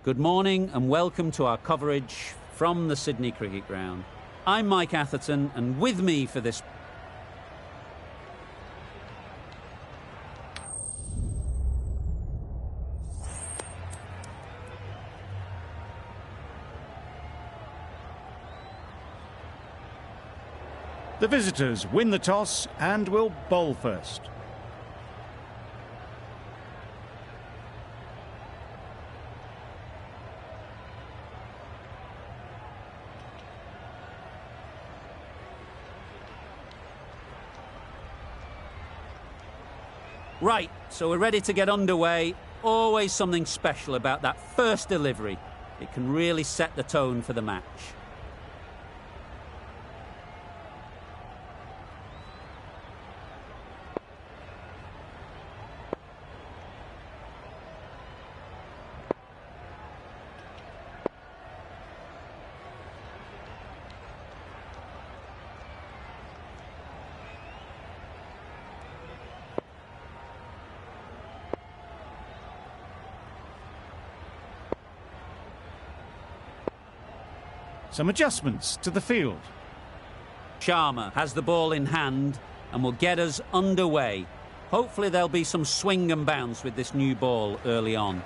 Good morning and welcome to our coverage from the Sydney Cricket Ground. I'm Mike Atherton, and with me for this the visitors win the toss and will bowl first. Right, so we're ready to get underway. Always something special about that first delivery. It can really set the tone for the match. Some adjustments to the field. Sharma has the ball in hand and will get us underway. Hopefully there'll be some swing and bounce with this new ball early on.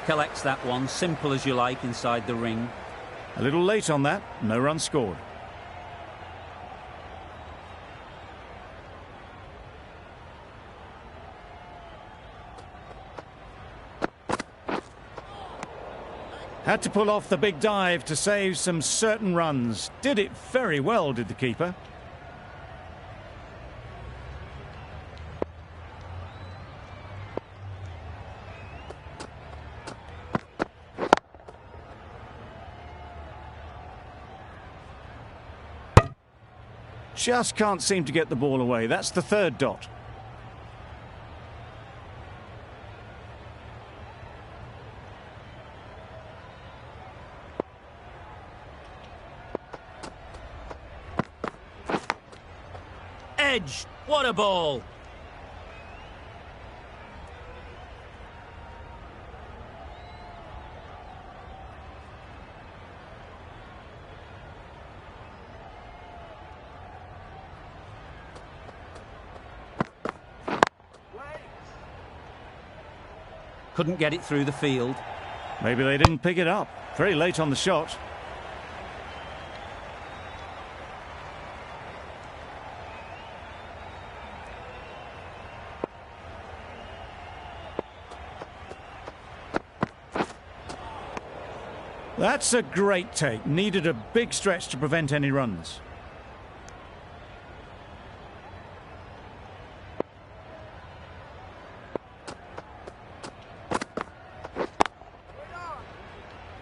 Collects that one, simple as you like, inside the ring. A little late on that, no run scored. Had to pull off the big dive to save some certain runs. Did it very well, did the keeper. Just can't seem to get the ball away. That's the third dot. Edge, what a ball! Couldn't get it through the field. Maybe they didn't pick it up. Very late on the shot. That's a great take. Needed a big stretch to prevent any runs.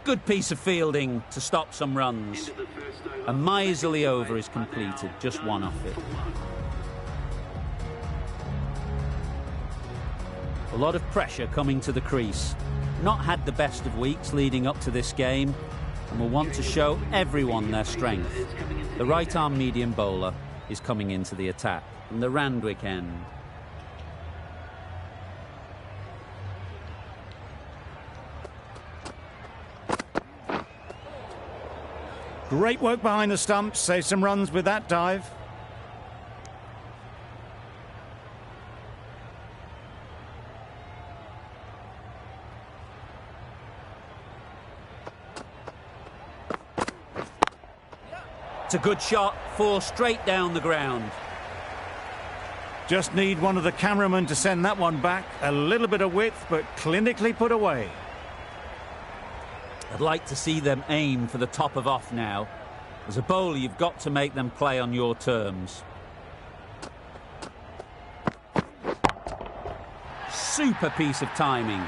Good piece of fielding to stop some runs. A miserly over is completed, just one off it. A lot of pressure coming to the crease. Not had the best of weeks leading up to this game, and will want to show everyone their strength. The right-arm medium bowler is coming into the attack from the Randwick end. Great work behind the stumps, save some runs with that dive. It's a good shot, 4 straight down the ground. Just need one of the cameramen to send that one back. A little bit of width, but clinically put away. I'd like to see them aim for the top of off now. As a bowler, you've got to make them play on your terms. Super piece of timing.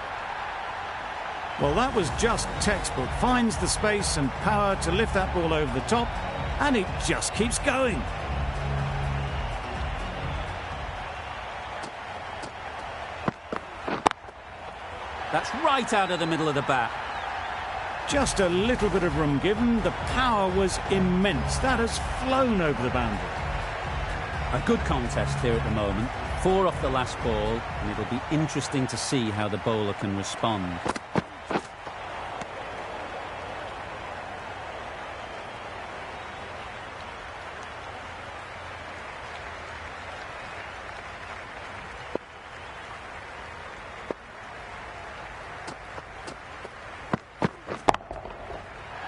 Well, that was just textbook. Finds the space and power to lift that ball over the top, and it just keeps going. That's right out of the middle of the bat. Just a little bit of room given. The power was immense. That has flown over the boundary. A good contest here at the moment. 4 off the last ball, and it'll be interesting to see how the bowler can respond.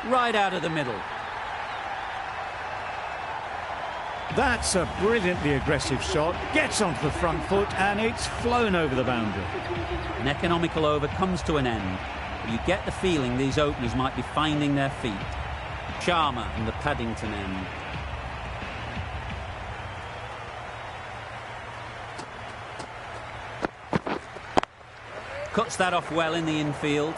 Right out of the middle. That's a brilliantly aggressive shot. Gets onto the front foot and it's flown over the boundary. An economical over comes to an end. You get the feeling these openers might be finding their feet. Sharma from the Paddington end. Cuts that off well in the infield.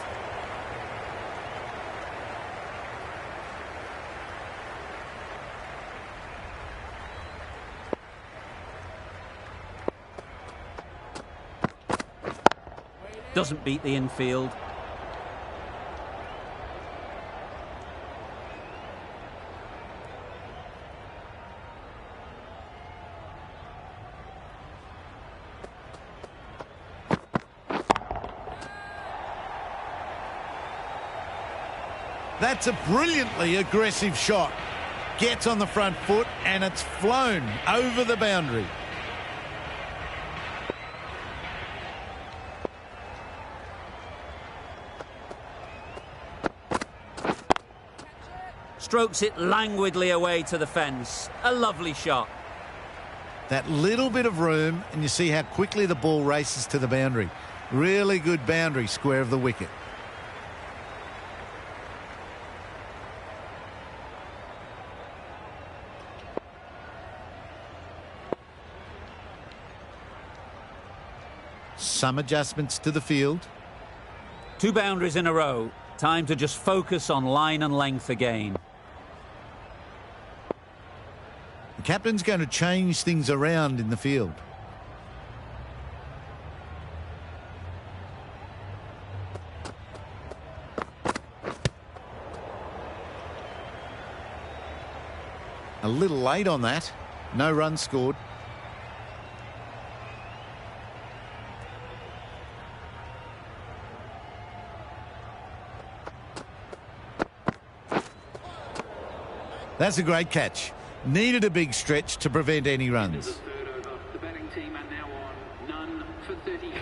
Doesn't beat the infield. That's a brilliantly aggressive shot. Gets on the front foot and it's flown over the boundary. Strokes it languidly away to the fence. A lovely shot. That little bit of room and you see how quickly the ball races to the boundary. Really good boundary square of the wicket. Some adjustments to the field. 2 boundaries in a row. Time to just focus on line and length again. The captain's going to change things around in the field. A little late on that. No runs scored. That's a great catch. Needed a big stretch to prevent any runs. The batting team are now on none for 33.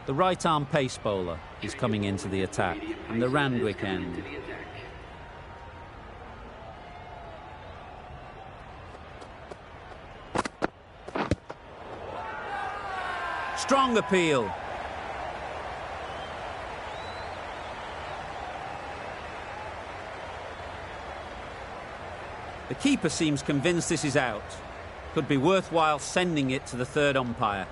The right-arm pace bowler is coming into the attack, and the Randwick end. Strong appeal. The keeper seems convinced this is out. Could be worthwhile sending it to the third umpire.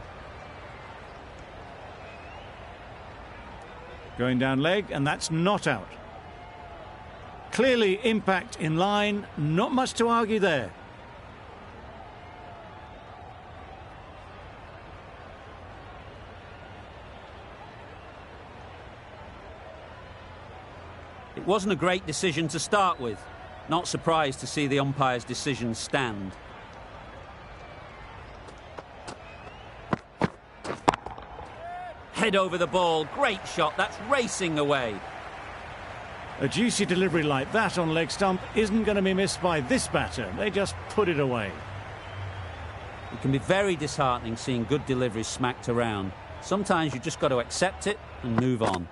Going down leg, and that's not out. Clearly impact in line, not much to argue there. It wasn't a great decision to start with. Not surprised to see the umpire's decision stand. Head over the ball, great shot, that's racing away. A juicy delivery like that on leg stump isn't going to be missed by this batter. They just put it away. It can be very disheartening seeing good deliveries smacked around. Sometimes you just got to accept it and move on.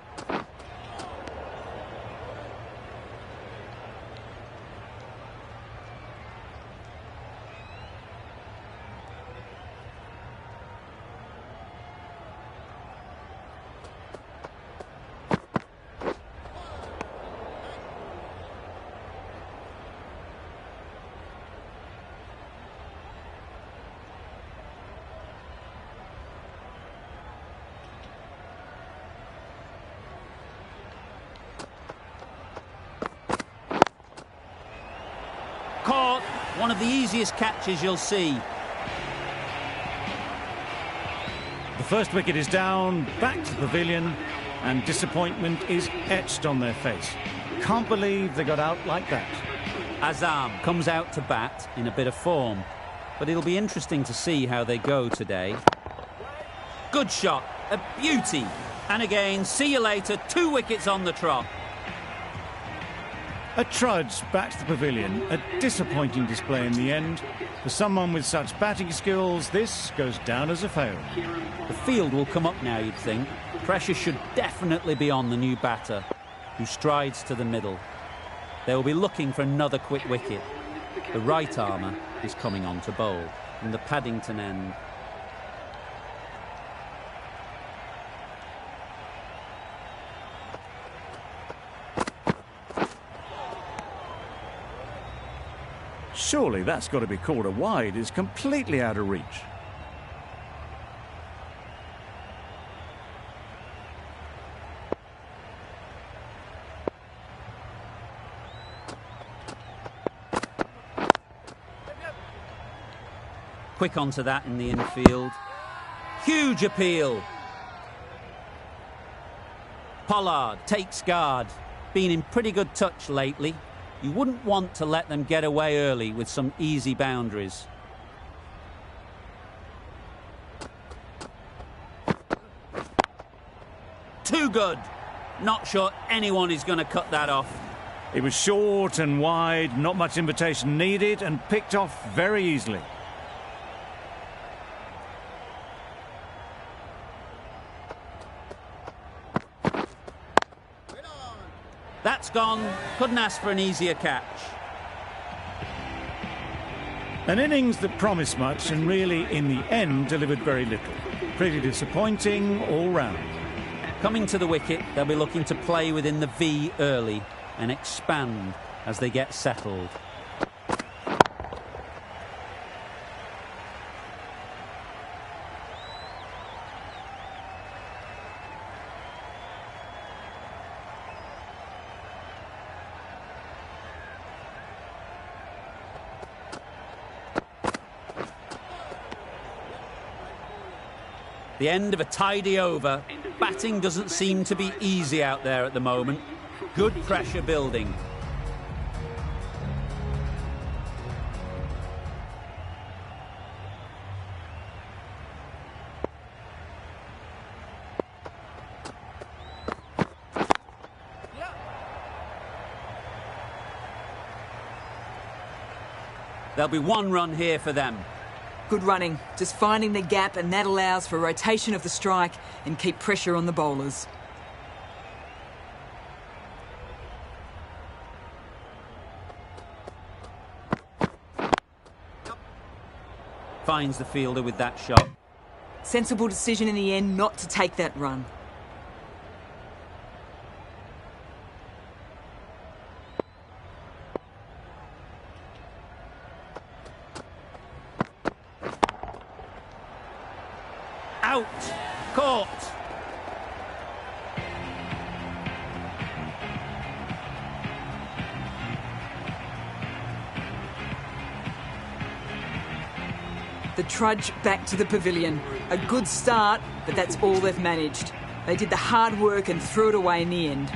Caught, one of the easiest catches you'll see. The first wicket is down, back to the pavilion, and disappointment is etched on their face. Can't believe they got out like that. Azam comes out to bat in a bit of form, but it'll be interesting to see how they go today. Good shot, a beauty. And again, see you later, 2 wickets on the trot. A trudge back to the pavilion, a disappointing display in the end. For someone with such batting skills, this goes down as a fail. The field will come up now, you'd think. Pressure should definitely be on the new batter, who strides to the middle. They will be looking for another quick wicket. The right armour is coming on to bowl from the Paddington end. Surely that's got to be called a wide. It's completely out of reach. Quick onto that in the infield. Huge appeal. Pollard takes guard. Been in pretty good touch lately. You wouldn't want to let them get away early with some easy boundaries. Too good. Not sure anyone is going to cut that off. It was short and wide, not much invitation needed, and picked off very easily. That's gone. Couldn't ask for an easier catch. An innings that promised much and really, in the end, delivered very little. Pretty disappointing all round. Coming to the wicket, they'll be looking to play within the V early and expand as they get settled. The end of a tidy over. Batting doesn't seem to be easy out there at the moment. Good pressure building. There'll be 1 run here for them. Good running, just finding the gap, and that allows for rotation of the strike and keep pressure on the bowlers. Finds the fielder with that shot. Sensible decision in the end not to take that run. Out. Caught. The trudge back to the pavilion. A good start, but that's all they've managed. They did the hard work and threw it away in the end.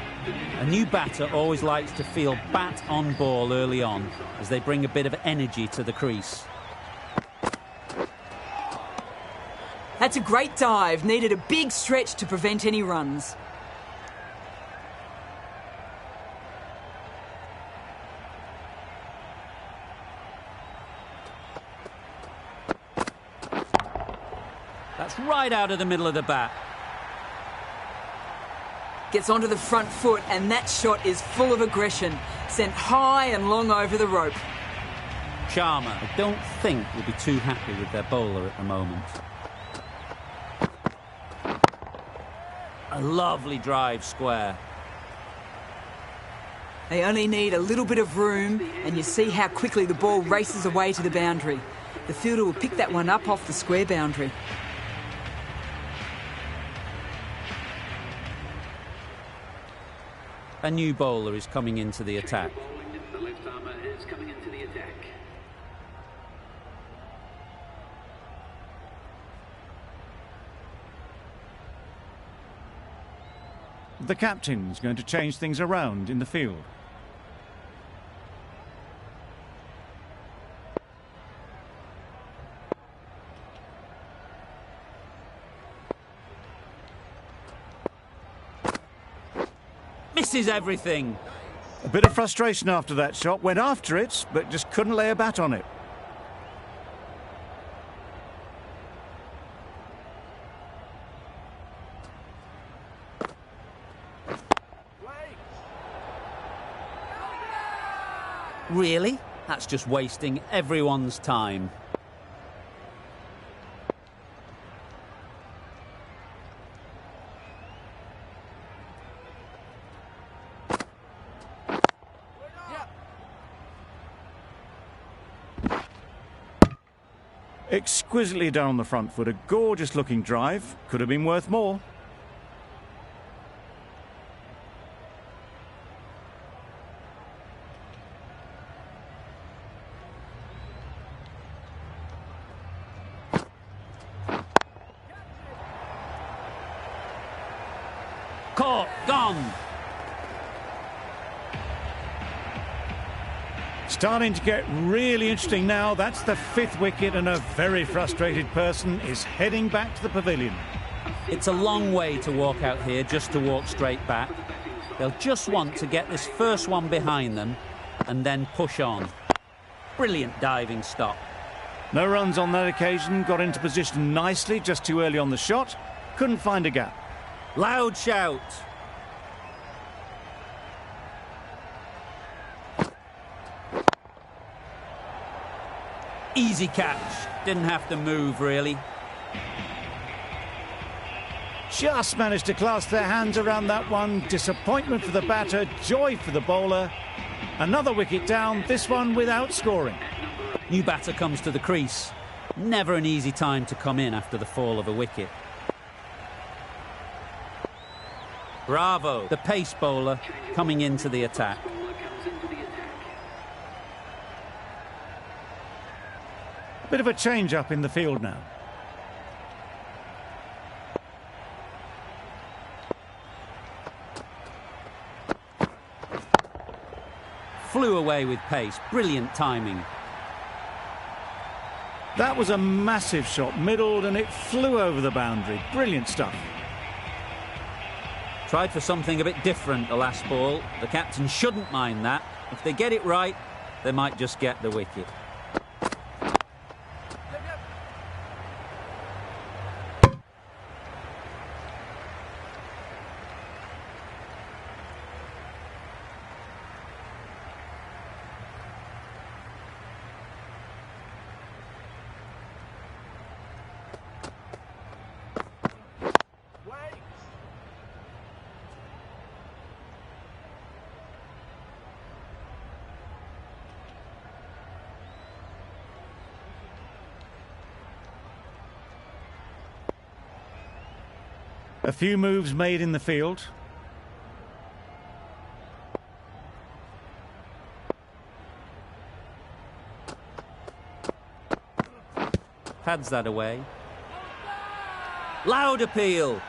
A new batter always likes to feel bat on ball early on as they bring a bit of energy to the crease. That's a great dive. Needed a big stretch to prevent any runs. That's right out of the middle of the bat. Gets onto the front foot, and that shot is full of aggression. Sent high and long over the rope. Sharma, I don't think, will be too happy with their bowler at the moment. A lovely drive square. They only need a little bit of room, and you see how quickly the ball races away to the boundary. The fielder will pick that one up off the square boundary. A new bowler is coming into the attack. The left armour is coming into the attack. The captain's going to change things around in the field. Misses everything. A bit of frustration after that shot. Went after it, but just couldn't lay a bat on it. Really? That's just wasting everyone's time. Exquisitely done on the front foot. A gorgeous looking drive. Could have been worth more. Caught, gone. Starting to get really interesting now. That's the 5th wicket, and a very frustrated person is heading back to the pavilion. It's a long way to walk out here just to walk straight back. They'll just want to get this first one behind them and then push on. Brilliant diving stop. No runs on that occasion. Got into position nicely, just too early on the shot. Couldn't find a gap. Loud shout. Easy catch. Didn't have to move, really. Just managed to clasp their hands around that one. Disappointment for the batter, joy for the bowler. Another wicket down, this one without scoring. New batter comes to the crease. Never an easy time to come in after the fall of a wicket. Bravo, the pace bowler coming into the attack. Bit of a change up in the field now. Flew away with pace, brilliant timing. That was a massive shot, middled, and it flew over the boundary. Brilliant stuff. Tried for something a bit different the last ball. The captain shouldn't mind that. If they get it right, they might just get the wicket. A few moves made in the field. Pads that away. Loud appeal.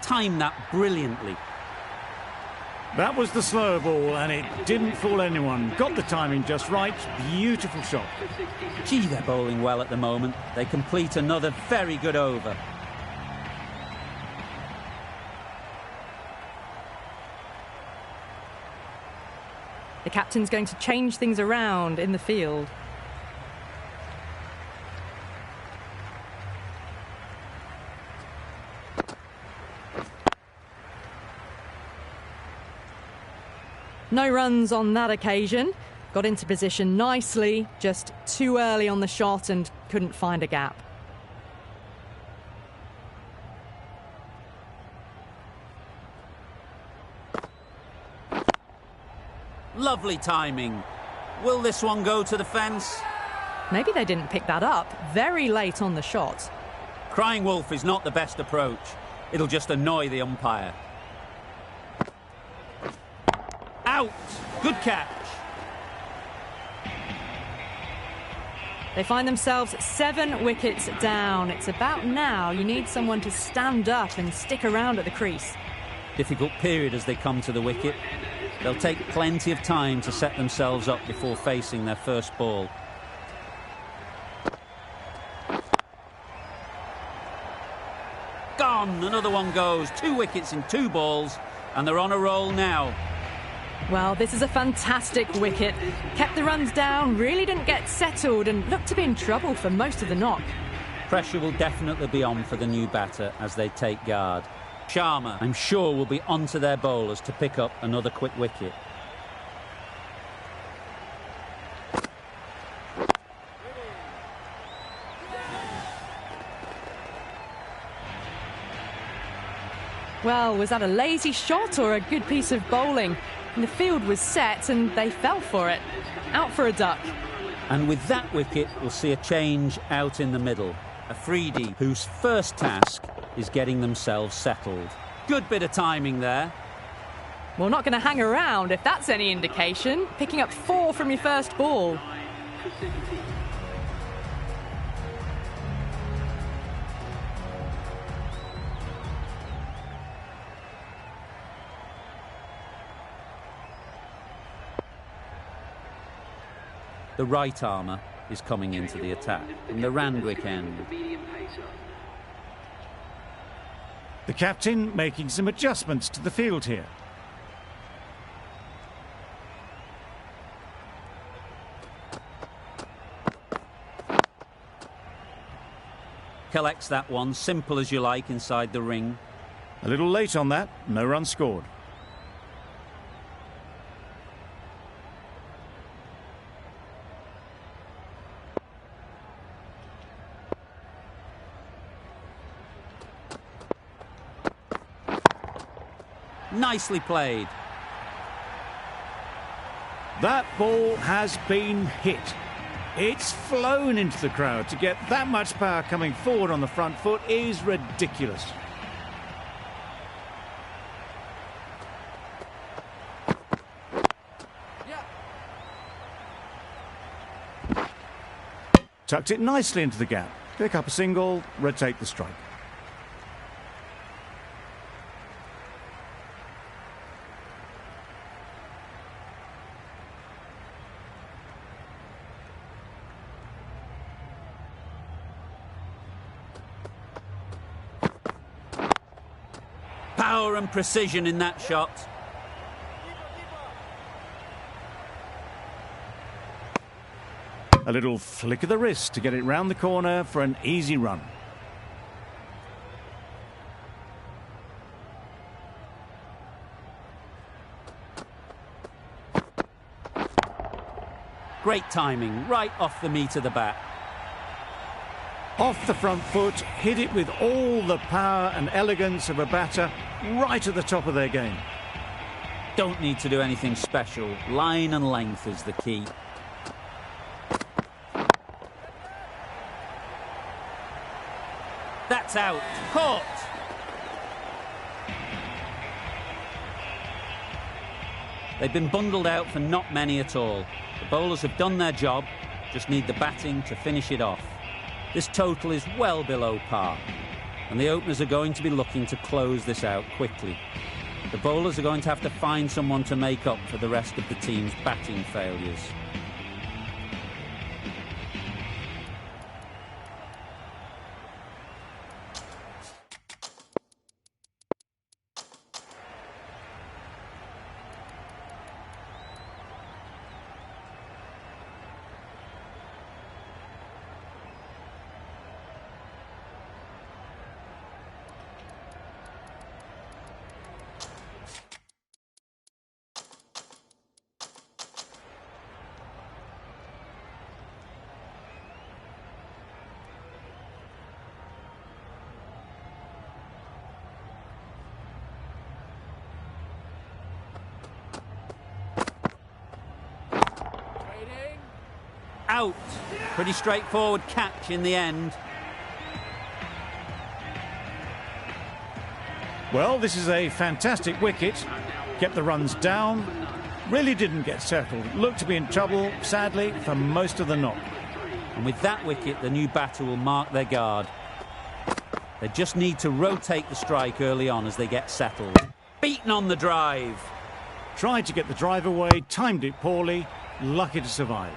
Timed that brilliantly. That was the slower ball, and it didn't fool anyone. Got the timing just right. Beautiful shot. Gee, they're bowling well at the moment. They complete another very good over. The captain's going to change things around in the field. No runs on that occasion. Got into position nicely, just too early on the shot and couldn't find a gap. Lovely timing. Will this one go to the fence? Maybe they didn't pick that up very late on the shot. Crying wolf is not the best approach. It'll just annoy the umpire. Out! Good catch. They find themselves 7 wickets down. It's about now you need someone to stand up and stick around at the crease. Difficult period as they come to the wicket. They'll take plenty of time to set themselves up before facing their first ball. Gone! Another one goes. 2 wickets in 2 balls, and they're on a roll now. Well, this is a fantastic wicket. Kept the runs down, really didn't get settled, and looked to be in trouble for most of the knock. Pressure will definitely be on for the new batter as they take guard. Sharma, I'm sure, will be onto their bowlers to pick up another quick wicket. Well, was that a lazy shot or a good piece of bowling? And the field was set and they fell for it. Out for a duck. And with that wicket, we'll see a change out in the middle. Afridi, whose first task is getting themselves settled. Good bit of timing there. Well, not going to hang around if that's any indication. Picking up 4 from your first ball. The right armour is coming into the attack from the Randwick end. The captain making some adjustments to the field here. Collects that one, simple as you like, inside the ring. A little late on that, no run scored. Nicely played. That ball has been hit. It's flown into the crowd. To get that much power coming forward on the front foot is ridiculous. Tucked it nicely into the gap. Pick up a single, rotate the strike. Power and precision in that shot. A little flick of the wrist to get it round the corner for an easy run. Great timing, right off the meat of the bat. Off the front foot, hit it with all the power and elegance of a batter, right at the top of their game. Don't need to do anything special. Line and length is the key. That's out. Caught. They've been bundled out for not many at all. The bowlers have done their job, just need the batting to finish it off. This total is well below par, and the openers are going to be looking to close this out quickly. The bowlers are going to have to find someone to make up for the rest of the team's batting failures. Out. Pretty straightforward catch in the end. Well, this is a fantastic wicket. Kept the runs down. Really didn't get settled. Looked to be in trouble, sadly, for most of the knock. And with that wicket, the new batter will mark their guard. They just need to rotate the strike early on as they get settled. Beaten on the drive. Tried to get the drive away, timed it poorly, lucky to survive.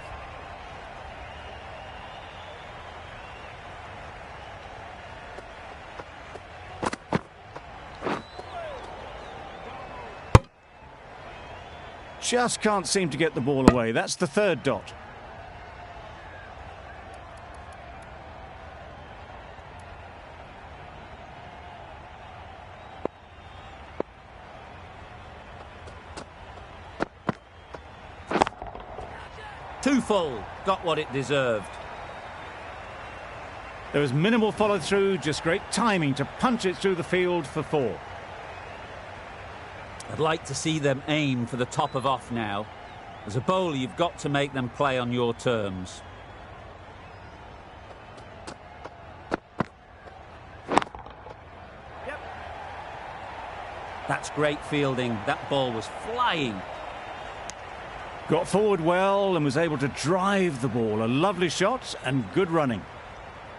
Just can't seem to get the ball away. That's the third dot. Too full. Got what it deserved. There was minimal follow-through, just great timing to punch it through the field for 4. I'd like to see them aim for the top of off now. As a bowler, you've got to make them play on your terms. That's great fielding. That ball was flying. Got forward well and was able to drive the ball. A lovely shot and good running.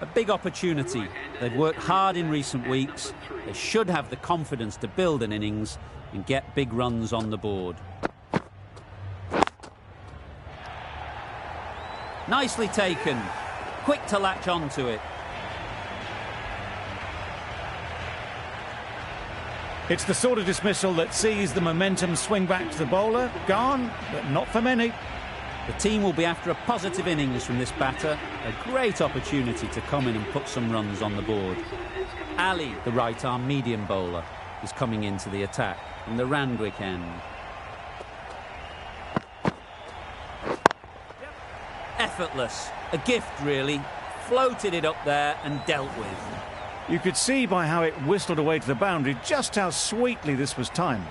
A big opportunity. They've worked hard in recent weeks. They should have the confidence to build an innings and get big runs on the board. Nicely taken. Quick to latch onto it. It's the sort of dismissal that sees the momentum swing back to the bowler. Gone, but not for many. The team will be after a positive innings from this batter. A great opportunity to come in and put some runs on the board. Ali, the right-arm medium bowler, is coming into the attack from the Randwick end. Effortless. A gift, really. Floated it up there and dealt with. You could see by how it whistled away to the boundary just how sweetly this was timed.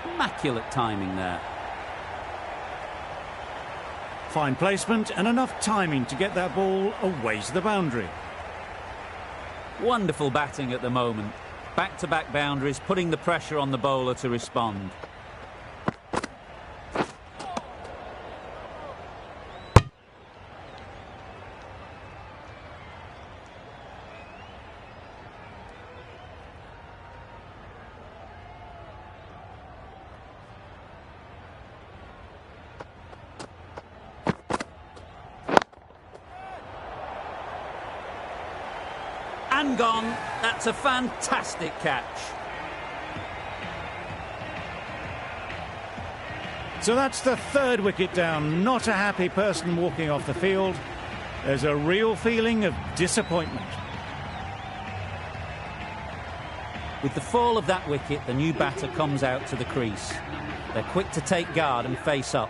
Immaculate timing there. Fine placement and enough timing to get that ball away to the boundary. Wonderful batting at the moment. Back-to-back boundaries, putting the pressure on the bowler to respond. And gone. That's a fantastic catch. So that's the third wicket down. Not a happy person walking off the field. There's a real feeling of disappointment. With the fall of that wicket, the new batter comes out to the crease. They're quick to take guard and face up.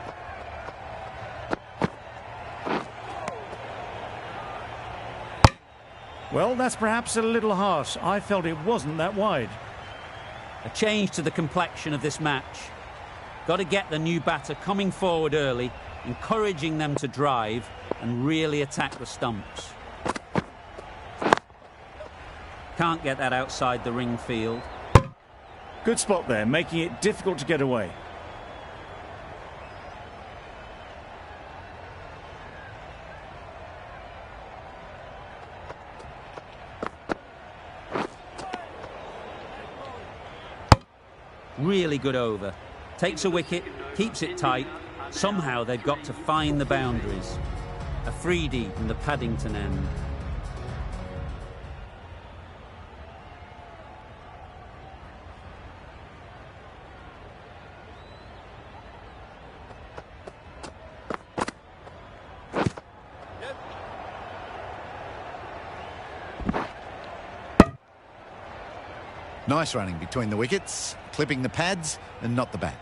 Well, that's perhaps a little harsh. I felt it wasn't that wide. A change to the complexion of this match. Got to get the new batter coming forward early, encouraging them to drive and really attack the stumps. Can't get that outside the ring field. Good spot there, making it difficult to get away. Really good over. Takes a wicket, keeps it tight. Somehow they've got to find the boundaries. A freedie from the Paddington end. Nice running between the wickets, clipping the pads and not the bat.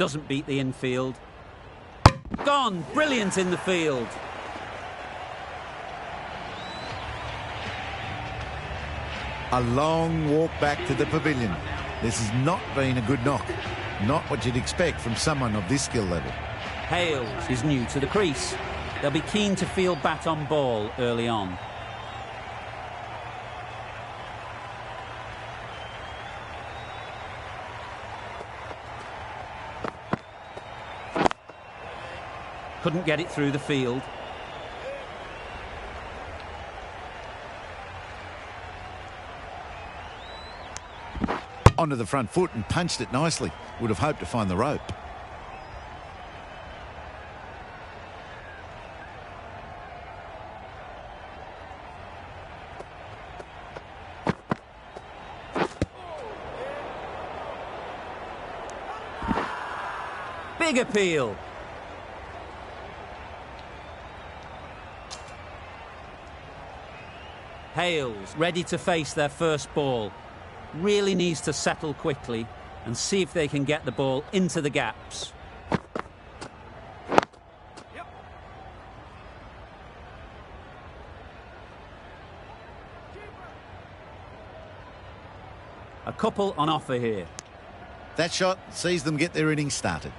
Doesn't beat the infield. Gone! Brilliant in the field. A long walk back to the pavilion. This has not been a good knock. Not what you'd expect from someone of this skill level. Hales is new to the crease. They'll be keen to field bat on ball early on. Couldn't get it through the field. Onto the front foot and punched it nicely. Would have hoped to find the rope. Big appeal. Hales ready to face their first ball. Really needs to settle quickly and see if they can get the ball into the gaps. A couple on offer here. That shot sees them get their innings started.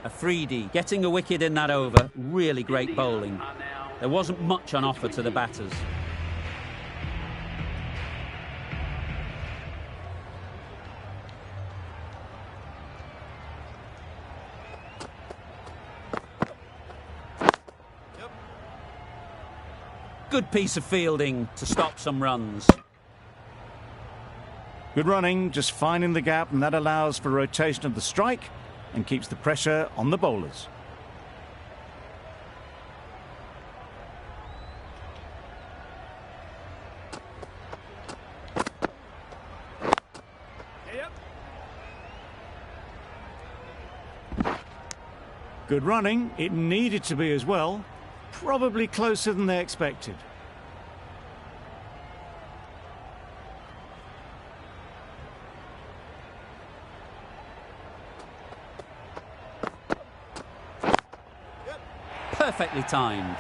Afridi getting a wicket in that over. Really great bowling. There wasn't much on offer to the batters. Good piece of fielding to stop some runs. Good running, just finding the gap, and that allows for rotation of the strike and keeps the pressure on the bowlers. Good running, it needed to be as well. Probably closer than they expected. Perfectly timed.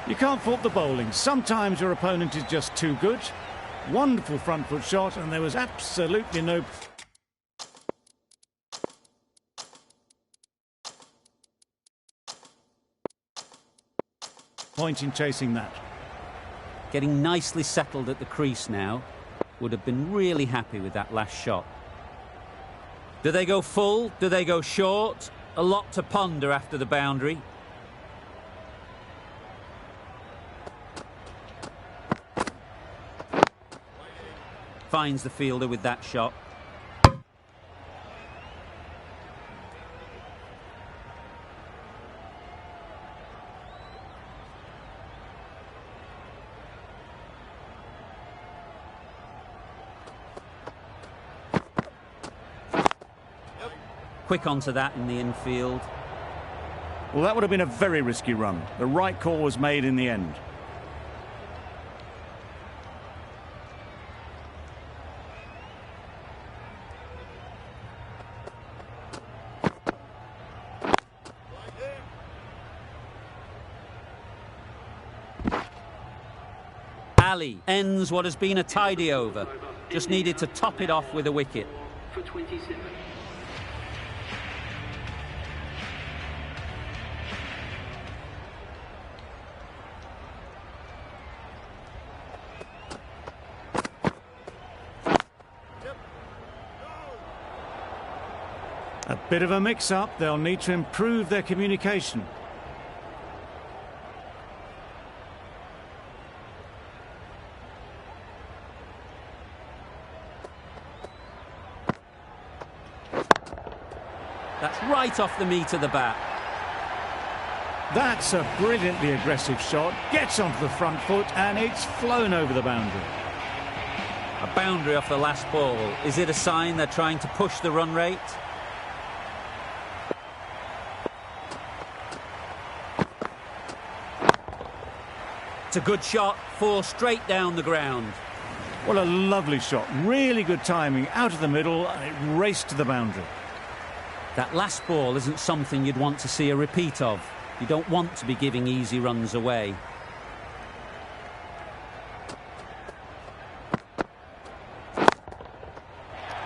You can't fault the bowling. Sometimes your opponent is just too good. Wonderful front foot shot, and there was absolutely no point in chasing that. Getting nicely settled at the crease now. Would have been really happy with that last shot. Do they go full? Do they go short? A lot to ponder after the boundary. Finds the fielder with that shot. Quick onto that in the infield. Well, that would have been a very risky run. The right call was made in the end. Ali ends what has been a tidy over. Just needed to top it off with a wicket. For 27. A bit of a mix-up. They'll need to improve their communication. That's right off the meat of the bat. That's a brilliantly aggressive shot. Gets onto the front foot and it's flown over the boundary. A boundary off the last ball. Is it a sign they're trying to push the run rate? It's a good shot, 4 straight down the ground. What a lovely shot. Really good timing. Out of the middle, and it raced to the boundary. That last ball isn't something you'd want to see a repeat of. You don't want to be giving easy runs away.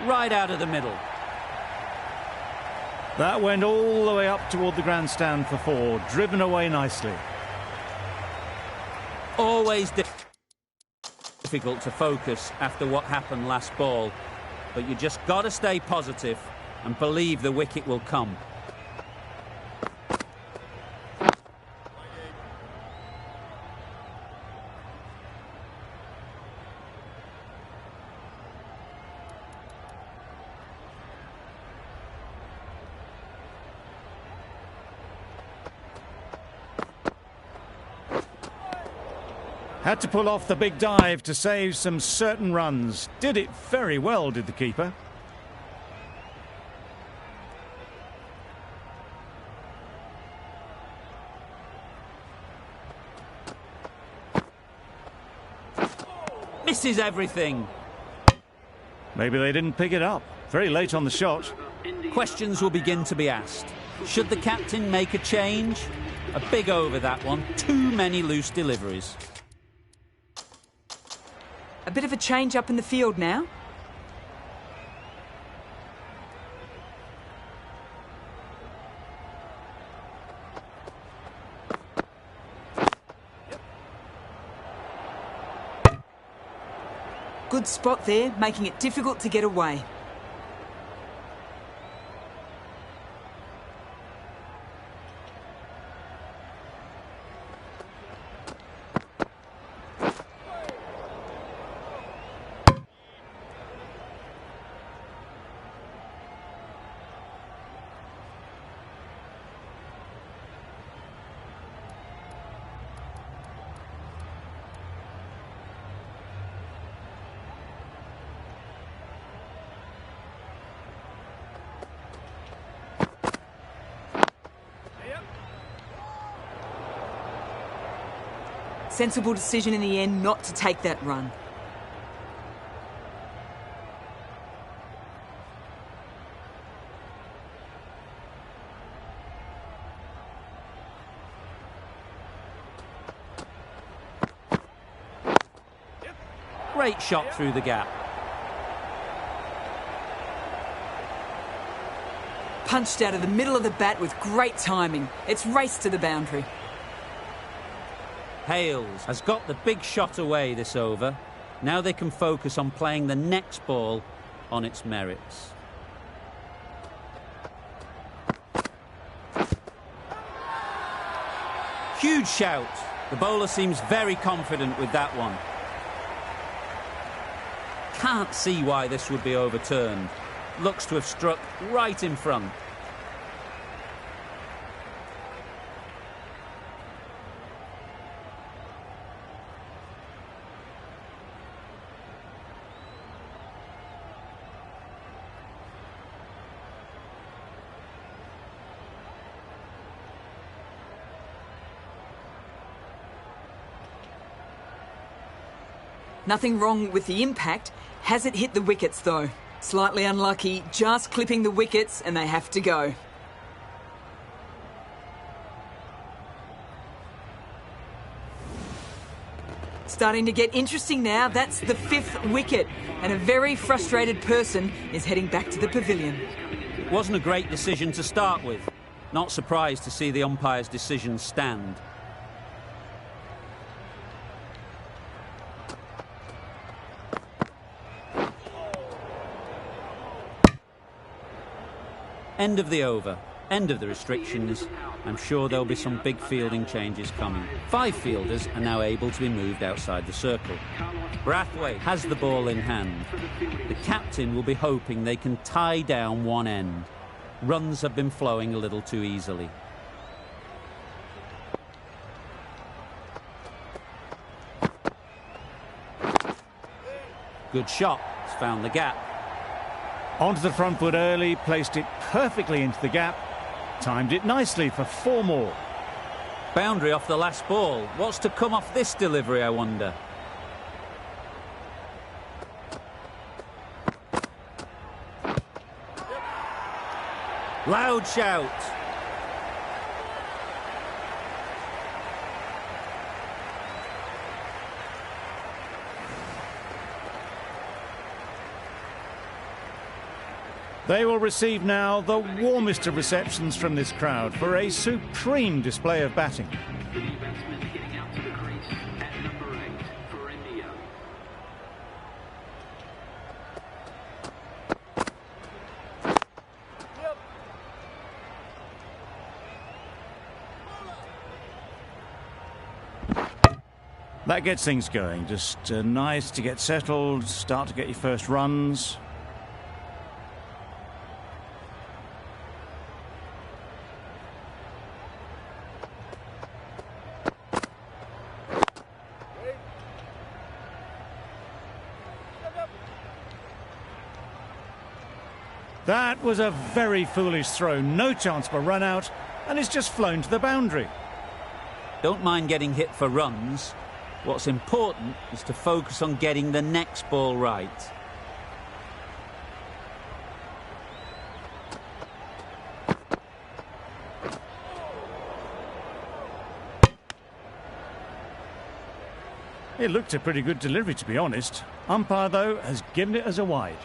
Right out of the middle. That went all the way up toward the grandstand for 4, driven away nicely. Always difficult to focus after what happened last ball, but you just got to stay positive and believe the wicket will come. Had to pull off the big dive to save some certain runs. Did it very well, did the keeper. Misses everything. Maybe they didn't pick it up. Very late on the shot. Questions will begin to be asked. Should the captain make a change? A big over, that one. Too many loose deliveries. A bit of a change up in the field now. Good spot there, making it difficult to get away. Sensible decision in the end not to take that run. Great shot through the gap. Punched out of the middle of the bat with great timing. It's raced to the boundary. Hales has got the big shot away this over. Now they can focus on playing the next ball on its merits. Huge shout. The bowler seems very confident with that one. Can't see why this would be overturned. Looks to have struck right in front. Nothing wrong with the impact. Has it hit the wickets, though? Slightly unlucky, just clipping the wickets, and they have to go. Starting to get interesting now. That's the 5th wicket, and a very frustrated person is heading back to the pavilion. It wasn't a great decision to start with. Not surprised to see the umpire's decision stand. End of the over, end of the restrictions. I'm sure there'll be some big fielding changes coming. 5 fielders are now able to be moved outside the circle. Brathwaite has the ball in hand. The captain will be hoping they can tie down one end. Runs have been flowing a little too easily. Good shot. It's found the gap. Onto the front foot early, placed it perfectly into the gap. Timed it nicely for 4 more. Boundary off the last ball. What's to come off this delivery, I wonder? Loud shout. They will receive now the warmest of receptions from this crowd for a supreme display of batting. The new batsman getting out to the crease at number 8 for India. That gets things going. Just nice to get settled, start to get your first runs. That was a very foolish throw. No chance for a run out, and it's just flown to the boundary. Don't mind getting hit for runs. What's important is to focus on getting the next ball right. It looked a pretty good delivery, to be honest. Umpire, though, has given it as a wide.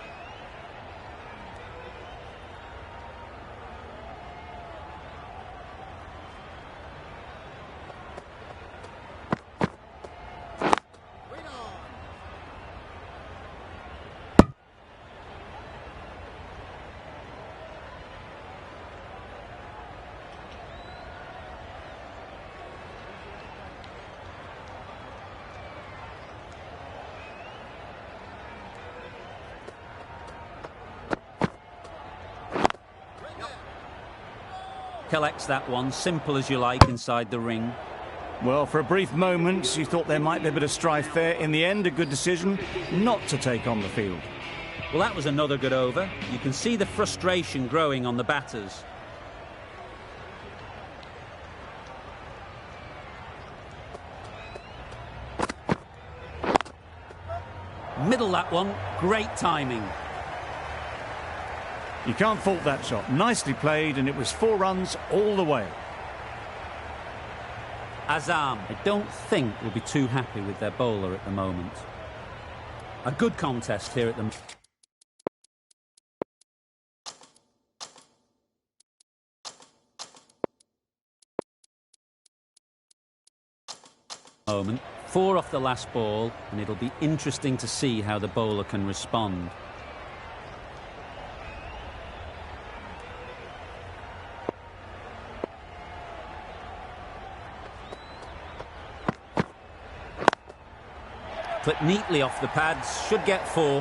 Collects that one, simple as you like, inside the ring. Well, for a brief moment, you thought there might be a bit of strife there. In the end, a good decision not to take on the field. Well, that was another good over. You can see the frustration growing on the batters. Middle that one, great timing. You can't fault that shot. Nicely played, and it was 4 runs all the way. Azam, I don't think will be too happy with their bowler at the moment. A good contest here at the moment. 4 off the last ball, and it'll be interesting to see how the bowler can respond. Clipped neatly off the pads, should get 4.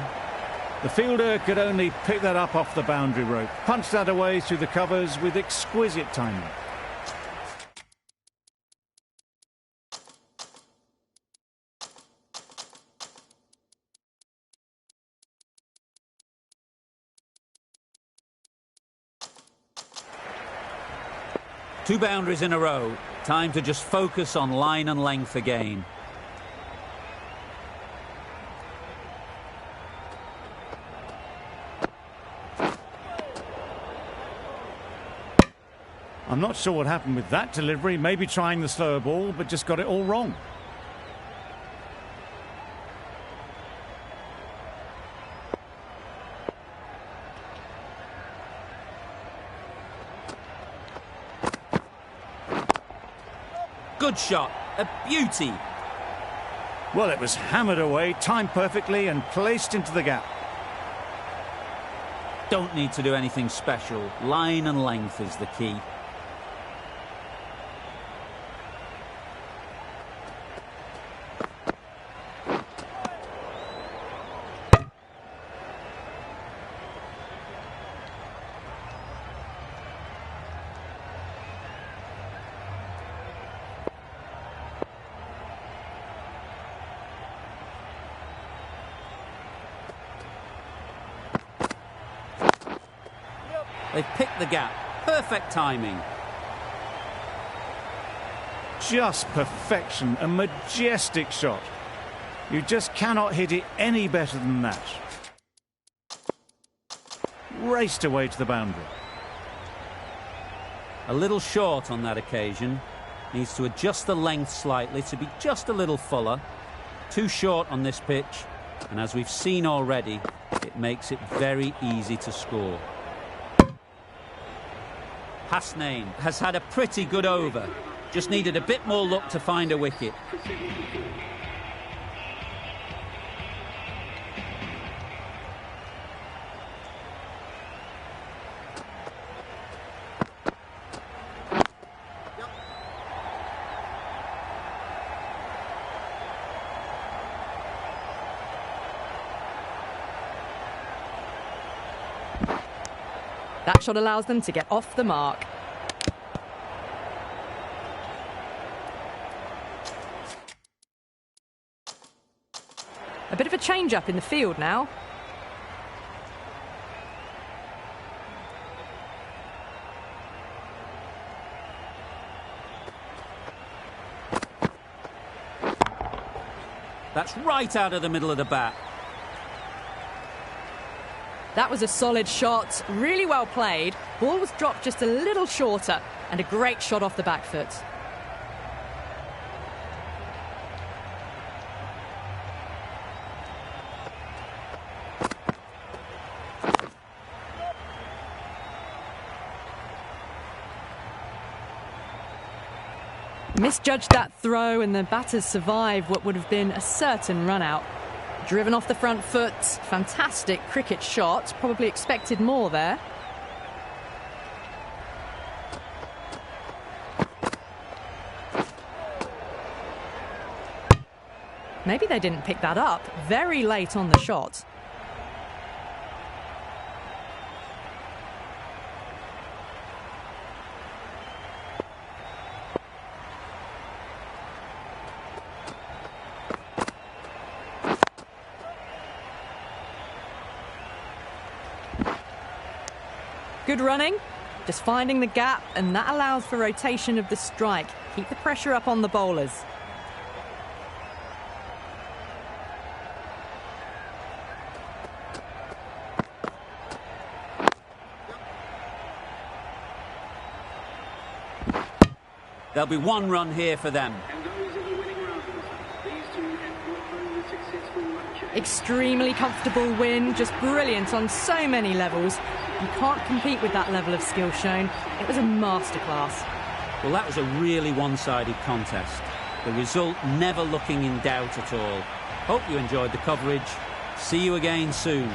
The fielder could only pick that up off the boundary rope. Punched that away through the covers with exquisite timing. Two boundaries in a row. Time to just focus on line and length again. I'm not sure what happened with that delivery. Maybe trying the slower ball, but just got it all wrong. Good shot, a beauty. Well, it was hammered away, timed perfectly and placed into the gap. Don't need to do anything special. Line and length is the key. They've picked the gap. Perfect timing. Just perfection, a majestic shot. You just cannot hit it any better than that. Raced away to the boundary. A little short on that occasion. Needs to adjust the length slightly to be just a little fuller. Too short on this pitch, and as we've seen already, it makes it very easy to score. Hasnain has had a pretty good over. Just needed a bit more luck to find a wicket. That shot allows them to get off the mark. A bit of a change-up in the field now. That's right out of the middle of the bat. That was a solid shot, really well played. Ball was dropped just a little shorter, and a great shot off the back foot. Misjudged that throw, and the batters survive what would have been a certain run-out. Driven off the front foot, fantastic cricket shot, probably expected more there. Maybe they didn't pick that up, very late on the shot. Good running, just finding the gap, and that allows for rotation of the strike. Keep the pressure up on the bowlers. There'll be one run here for them. And those are the winning runs. These two have brought home the successful run chase. Extremely comfortable win, just brilliant on so many levels. You can't compete with that level of skill shown. It was a masterclass. Well, that was a really one-sided contest. The result never looking in doubt at all. Hope you enjoyed the coverage. See you again soon.